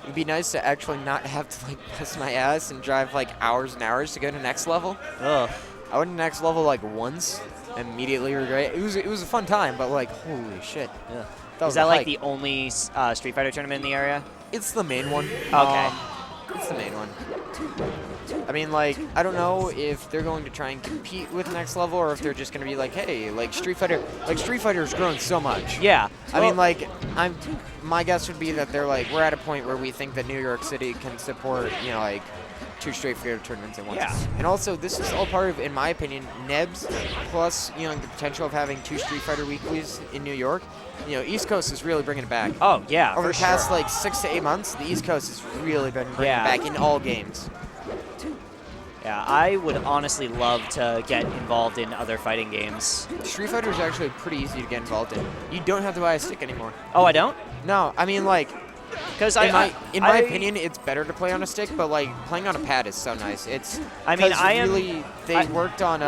It'd be nice to actually not have to like bust my ass and drive like hours and hours to go to next level. Ugh. I went to next level like once, immediately regret it. It was a fun time, but like holy shit. Yeah. That Is that like the only Street Fighter tournament in the area? It's the main one. Okay. It's the main one. I mean, like, I don't know if they're going to try and compete with Next Level or if they're just going to be like, hey, like Street Fighter's grown so much. Yeah. I mean, like, my guess would be that they're like, we're at a point where we think that New York City can support, you know, like 2 Street Fighter tournaments at once. Yeah. And also, this is all part of, in my opinion, Nebs plus, you know, the potential of having 2 Street Fighter weeklies in New York. You know, East Coast is really bringing it back. Oh, yeah, Over for the past, sure. like, 6 to 8 months, the East Coast has really been bringing it back in all games. Yeah, I would honestly love to get involved in other fighting games. Street Fighter is actually pretty easy to get involved in. You don't have to buy a stick anymore. Oh, I don't? No, I mean, like, Because in my opinion, it's better to play on a stick, but like playing on a pad is so nice. It's they worked on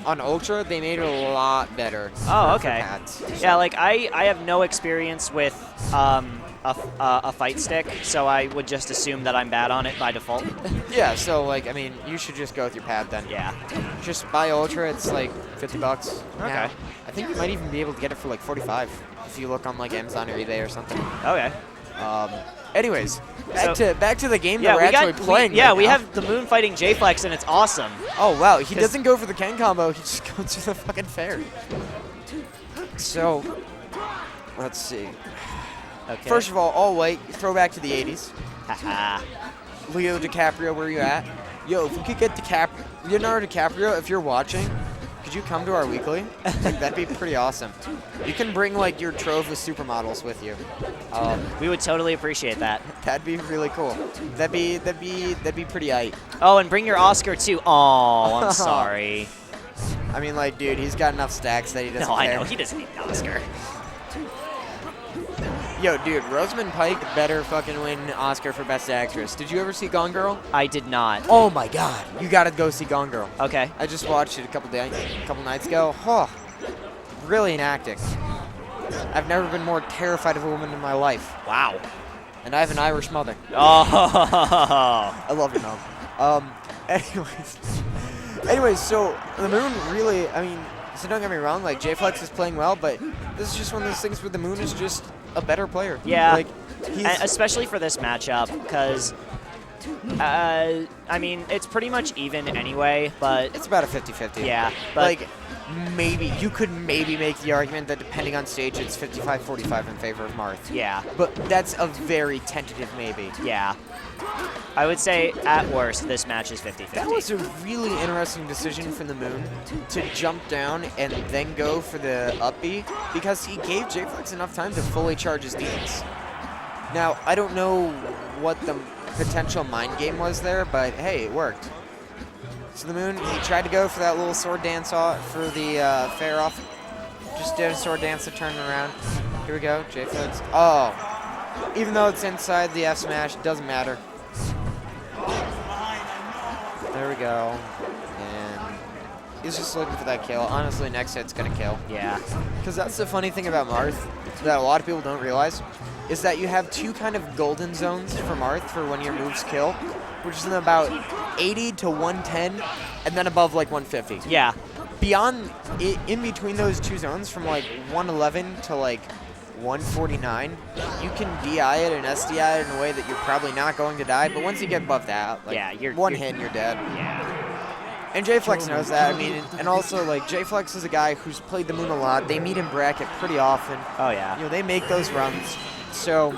Ultra. They made it a lot better. Oh, for okay. pads, so. Yeah, like I have no experience with a fight stick, so I would just assume that I'm bad on it by default. Yeah, so like I mean, you should just go with your pad then. Yeah. Just buy Ultra. It's like $50. Okay. Now. I think you might even be able to get it for like 45 if you look on like Amazon or eBay or something. Okay. Anyways, back to the game that we're actually playing. We have the Moon fighting JFlex, and it's awesome. Oh wow, he doesn't go for the Ken combo. He just goes for the fucking fair. So, let's see. Okay. First of all white, throwback to the 80s. Haha. Leo DiCaprio, where you at? Yo, if we could get Leonardo DiCaprio, if you're watching, could you come to our weekly? Like, that'd be pretty awesome. You can bring like your trove of supermodels with you. We would totally appreciate that. That'd be really cool. That'd be pretty aight. Oh, and bring your Oscar too. Oh, I'm sorry. I mean, like, dude, he's got enough stacks that he doesn't No, I care. know he doesn't need an Oscar. Yo, dude, Rosamund Pike better fucking win an Oscar for Best Actress. Did you ever see Gone Girl? I did not. Oh my God, you gotta go see Gone Girl. Okay. I just watched it a couple nights ago. Oh, brilliant acting. I've never been more terrified of a woman in my life. Wow. And I have an Irish mother. Oh. I love your mom. Anyways, so the Moon really, I mean, so don't get me wrong, like JFlex is playing well, but this is just one of those things where the Moon is just a better player. Yeah. Like, and especially for this matchup, because I mean, it's pretty much even anyway, but it's about a 50-50. Yeah, but like you could maybe make the argument that depending on stage, it's 55-45 in favor of Marth. Yeah. But that's a very tentative maybe. Yeah. I would say, at worst, this match is 50-50. That was a really interesting decision from the Moon to jump down and then go for the up B because he gave JFlex enough time to fully charge his demons. Now, I don't know what the potential mind game was there, but hey, it worked. So the Moon, he tried to go for that little sword dance for the fair off. Just did a sword dance to turn around. Here we go, JFlex. Oh, even though it's inside the F smash, doesn't matter. There we go. And he's just looking for that kill. Honestly, next hit's going to kill. Yeah. Because that's the funny thing about Marth that a lot of people don't realize is that you have 2 kind of golden zones for Marth for when your moves kill, which is in about 80 to 110 and then above like 150. Yeah. Beyond, in between those 2 zones from like 111 to like 149, you can DI it and SDI it in a way that you're probably not going to die, but once you get above that, like hit and you're dead. Yeah. And JFlex knows that. I mean, and also like JFlex is a guy who's played the Moon a lot. They meet in bracket pretty often. Oh yeah. You know, they make those runs. So,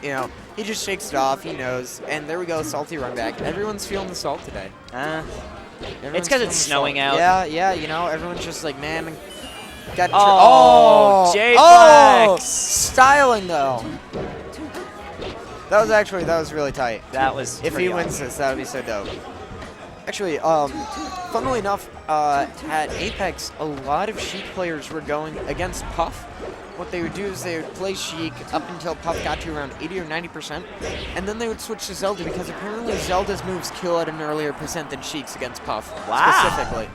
you know, he just shakes it off. He knows. And there we go, salty run back. Everyone's feeling the salt today. It's because it's snowing out. Yeah, you know, everyone's just like, man, got JFlex! Styling though. That was really tight. That was If he wins this, that would be so dope. Actually, funnily enough, at Apex, a lot of Sheik players were going against Puff. What they would do is they would play Sheik up until Puff got to around 80 or 90%, and then they would switch to Zelda because apparently Zelda's moves kill at an earlier percent than Sheik's against Puff. Wow. Specifically.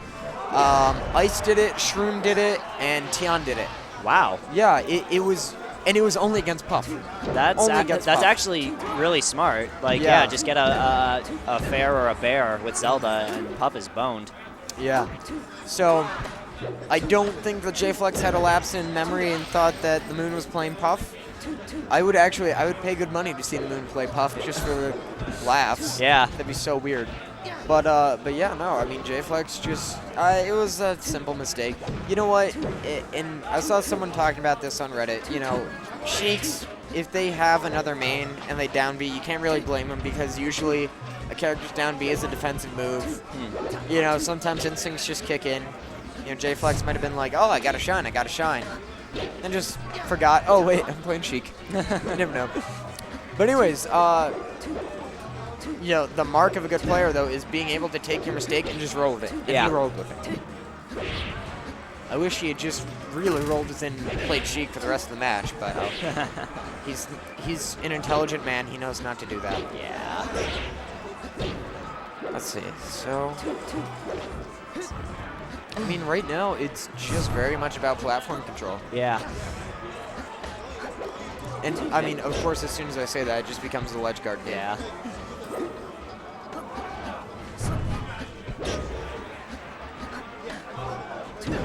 Ice did it, Shroom did it, and Tian did it. Wow. Yeah, it was And it was only against Puff. That's Puff. actually really smart. Like, yeah, just get a fair or a bear with Zelda, and Puff is boned. Yeah. So I don't think that JFlex had a lapse in memory and thought that the Moon was playing Puff. I would pay good money to see the Moon play Puff just for the laughs. Yeah. That'd be so weird. But yeah, no, I mean, JFlex just, it was a simple mistake. You know what, and I saw someone talking about this on Reddit, you know, Sheiks, if they have another main and they down B, you can't really blame them because usually a character's down B is a defensive move. You know, sometimes instincts just kick in. You know, JFlex might have been like, oh, I gotta shine. And just forgot, oh, wait, I'm playing Sheik. You never know. But anyways, you know, the mark of a good player, though, is being able to take your mistake and just roll with it. And he rolled with it. I wish he had just really rolled with it and played Sheik for the rest of the match, but he's an intelligent man. He knows not to do that. Yeah. Let's see. So, I mean, right now, it's just very much about platform control. Yeah. And, I mean, of course, as soon as I say that, it just becomes a ledge guard game. Yeah.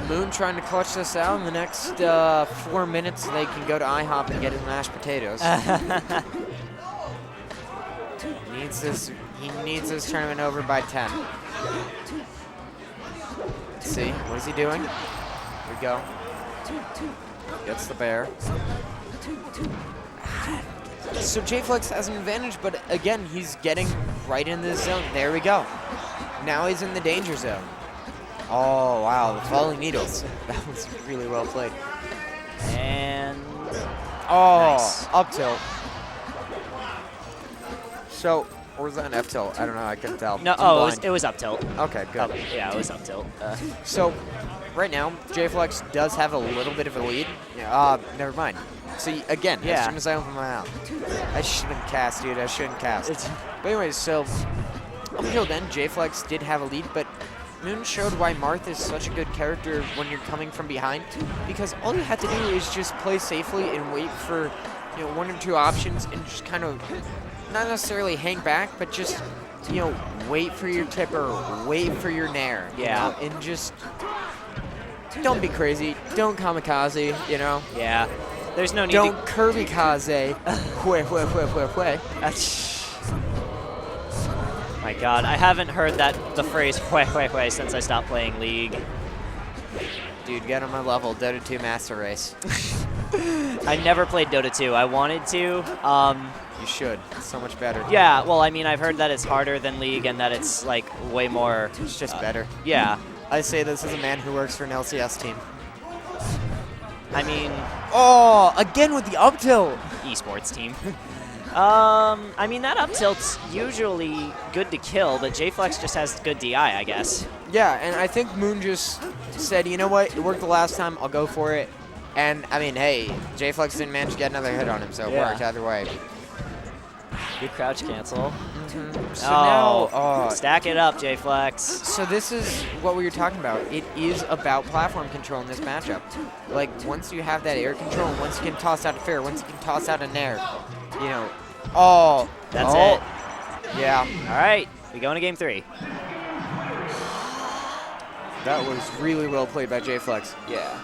Moon trying to clutch this out in the next 4 minutes. They can go to IHOP and get his mashed potatoes. He needs this tournament over by 10. Let's see. What is he doing? Here we go. Gets the bear. So JFlex has an advantage, but again, he's getting right in this zone. There we go. Now he's in the danger zone. Oh, wow, the falling needles. That was really well played. And nice. Up tilt. So, or was that an F tilt? I don't know, I couldn't tell. No, it was up tilt. Okay, good. Yeah, it was up tilt. So, right now, JFlex does have a little bit of a lead. Never mind. See, again, as soon as I open my mouth. I shouldn't cast, dude. I shouldn't cast. But anyways, so, up until then, JFlex did have a lead, but Moon showed why Marth is such a good character when you're coming from behind, because all you have to do is just play safely and wait for, you know, 1 or 2 options and just kind of not necessarily hang back, but just, you know, wait for your tipper, wait for your nair, you know, and just don't be crazy, don't kamikaze, you know. Yeah. There's no need don't Kirby-kaze. My God, I haven't heard the phrase "hue since I stopped playing League. Dude, get on my level, Dota 2 Master Race. I never played Dota 2. I wanted to. You should. It's so much better. Yeah, well, I mean, I've heard that it's harder than League and that it's, like, way more... It's just better. Yeah. I say this as a man who works for an LCS team. I mean... Oh, again with the up tilt! Esports team. I mean, that up tilt's usually good to kill, but JFlex just has good DI, I guess. Yeah, and I think Moon just said, you know what, it worked the last time, I'll go for it. And, I mean, hey, JFlex didn't manage to get another hit on him, so it worked either way. Good crouch cancel. So now... stack it up, JFlex. So this is what we were talking about. It is about platform control in this matchup. Like, once you have that air control, once you can toss out a fair, once you can toss out a nair, you know... That's it. Yeah. All right, we go into game 3. That was really well played by JFlex. Yeah.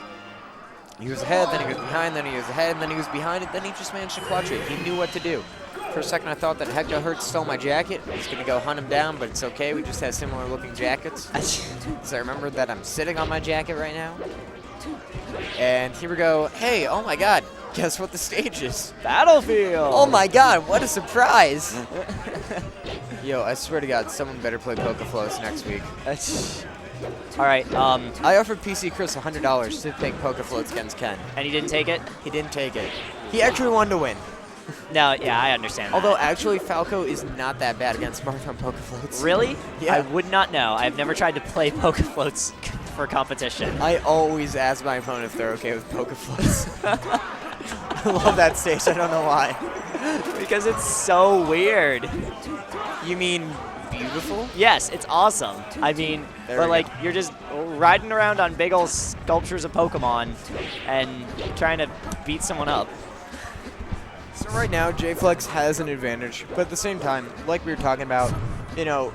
He was ahead, then he was behind, then he was ahead, then he was behind it, then he just managed to clutch it. He knew what to do. For a second, I thought that Hector stole my jacket. I was going to go hunt him down, but it's okay. We just had similar-looking jackets. So I remembered that I'm sitting on my jacket right now. And here we go. Hey, oh my God. Guess what the stage is? Battlefield! Oh my God, what a surprise! Yo, I swear to God, someone better play PokeFlows next week. All right. I offered PC Chris $100 to pick PokeFloats against Ken. And he didn't take it? He didn't take it. He actually wanted to win. No, yeah, I understand that. Although, actually, Falco is not that bad against Marth on PokeFloats. Really? Yeah. I would not know. I've never tried to play PokeFloats for competition. I always ask my opponent if they're okay with PokeFloats. I love that stage. I don't know why. Because it's so weird. You mean beautiful? Yes, it's awesome. I mean, but like you're just riding around on big old sculptures of Pokemon and trying to beat someone up. So right now, JFlex has an advantage, but at the same time, like we were talking about, you know,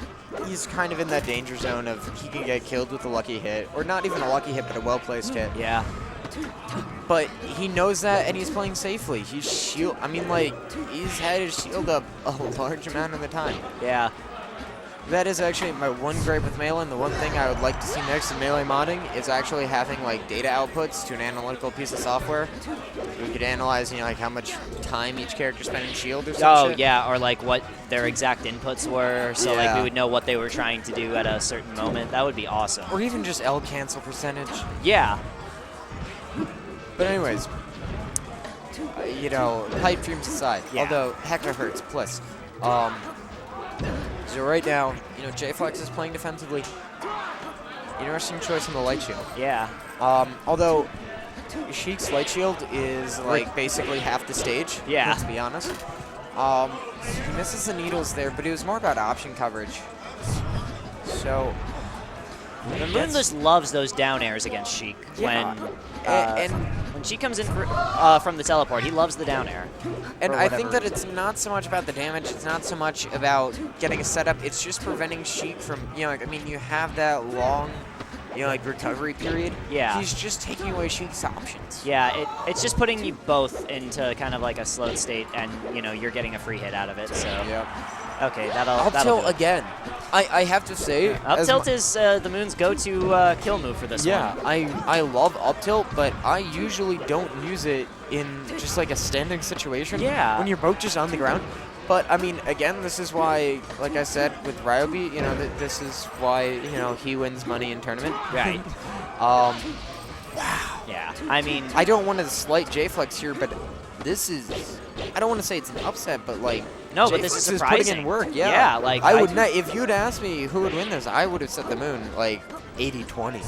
he's kind of in that danger zone of he can get killed with a lucky hit, or not even a lucky hit, but a well-placed hit. Yeah. But he knows that, and he's playing safely. He's shield. I mean, like, he's had his shield up a large amount of the time. Yeah. That is actually my one gripe with Melee, and the one thing I would like to see next in Melee modding is actually having, like, data outputs to an analytical piece of software. We could analyze, you know, like, how much time each character spent in shield or something. Oh, yeah, or like what their exact inputs were, so like we would know what they were trying to do at a certain moment. That would be awesome. Or even just L cancel percentage. Yeah. But anyways, you know, pipe dreams aside, Yeah. although Hector hurts, plus. So right now, you know, JFlex is playing defensively. Interesting choice in the light shield. Yeah. Although Sheik's light shield is like basically half the stage. Yeah. Let's be honest. He misses the needles there, but it was more about option coverage. So The Moon just loves those down airs against Sheik. Yeah. When she comes in from the teleport, he loves the down air. And for I think that whatever it's not so much about the damage, it's not so much about getting a setup, it's just preventing Sheik from, you know, like, I mean, you have that long, you know, like, recovery period. Yeah. He's just taking away Sheik's options. Yeah, it's just putting you both into kind of like a slowed state, and, you know, you're getting a free hit out of it, so. Yeah. Okay, that'll Up do tilt it. again. I have to say, Up tilt is the Moon's go-to kill move for this yeah, one. I love up tilt, but I usually don't use it in just like a standing situation. Yeah. When you're both just on the ground. But I mean, again, this is why, like I said with Ryobi, you know, this is why, you know, he wins money in tournament. Right. Wow. Yeah, I mean, I don't want to slight JFlex here, but this is, I don't want to say it's an upset, but like, no, but this is JFlex surprising. putting in work, yeah. Yeah, like I would not, if you'd asked me who would win this, I would have said the Moon, like 80-20.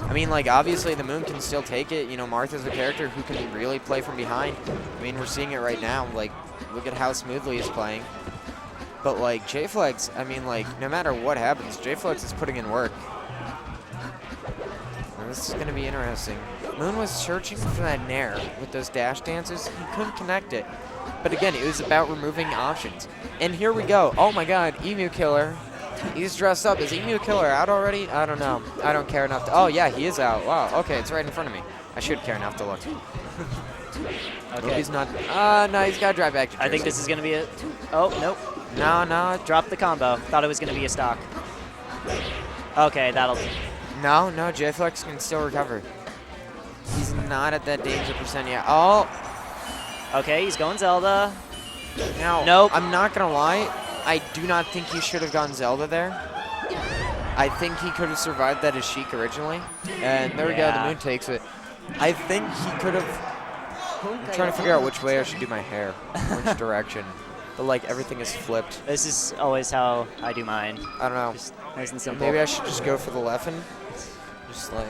I mean, like, obviously the Moon can still take it. You know, Marth is a character who can really play from behind. I mean, we're seeing it right now. Like, look at how smoothly he's playing. But, like, JFlex, I mean, like, no matter what happens, JFlex is putting in work. And this is going to be interesting. Moon was searching for that nair with those dash dances. He couldn't connect it. But again, it was about removing options. And here we go. Oh my god, Emu Killer. He's dressed up. Is Emu Killer out already? I don't know. I don't care enough to... Oh, yeah, he is out. Wow, okay, it's right in front of me. I should care enough to look. okay. He's not... no, he's got to drive back to Jersey. I think this is going to be a... Oh, nope. No. Dropped the combo. Thought it was going to be a stock. Okay, that'll... No, JFlex can still recover. He's not at that danger percent yet. Oh. Okay, he's going Zelda. Now, Nope. I'm not going to lie. I do not think he should have gone Zelda there. I think he could have survived that as Sheik originally. And there we go, the Moon takes it. I think he could have... I'm trying to figure out which way I should do my hair. Which direction. But, like, everything is flipped. This is always how I do mine. I don't know. Just nice and simple. Maybe I should just go for the left-in. Just, like...